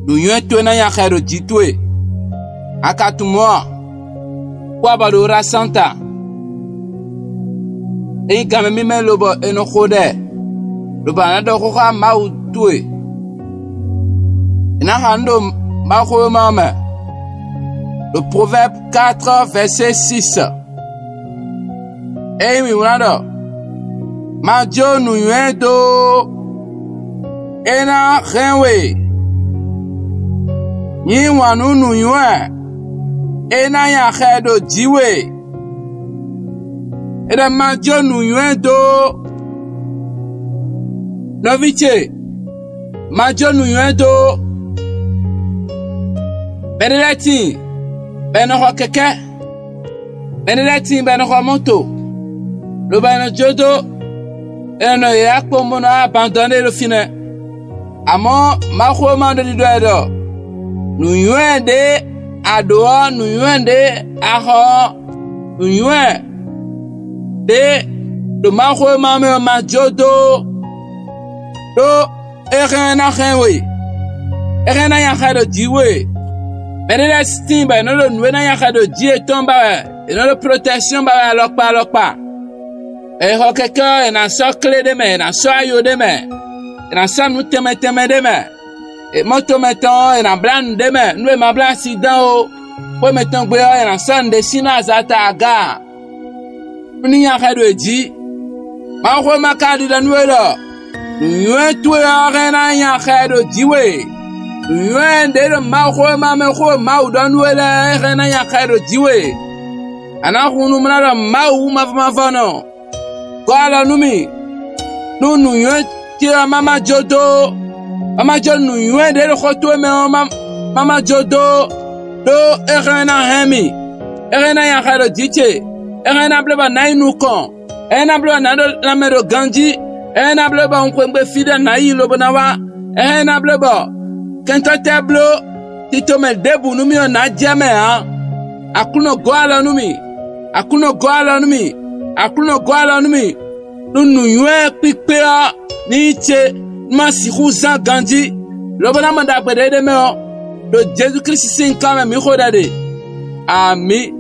nu yue to na ya khero jitwe akatumwa kwa badora santa e game mi me lobo eno khode loba na do kho ma utwe ina hando ma kho mama. Le proverbe 4 verset 6. Eh oui, voilà. Ma Dieu nous yuendo ena renwe. Ni wanu nu yue ena ya khedo jiwe. Eda ma Dieu nous yuendo noviche. Ma Dieu nous yuendo benedeti. Benoko keke, benedeti benoko moto, le beno jodo, et no yakpo mono abandonné le fine. Amo mako mando di doedo, nu yuende adoa, nu yuende aho, nu yuende do mako mame ma jodo, do erena henwe, erena yakado jiwe. Benedeti ba no lo nuena ya kado die tomba e no lo protection ba lokpa e ho keke na so kle de me na so ayo de me na so nu teme de me e moto meton e na blan de me nu e ma blan accident o po meton gbe o e na so nde sina zata aga ni ya kado eji ma ko ma kadi da nu e do nu e tu ya na ya kado jiwe yuende le ma kho ma me kho ma u don wele rena ya khairo jiwe ana khunu mna ma u ma fano kwala numi nu yue ti mama jodo nu yuende le khoto me mama jodo do rena hemi rena ya khairo jiche rena bleba na inu kon rena bleba na la mero ganji rena bleba on kwembe fide na yi lobo na wa rena bleba kento teblo tito me debu numi na jeme ha akuno goala numi nu yue pipe ni che ma siruza ganji lobana manda gbede de me o do Jesus Christ sin kama mi khodade ami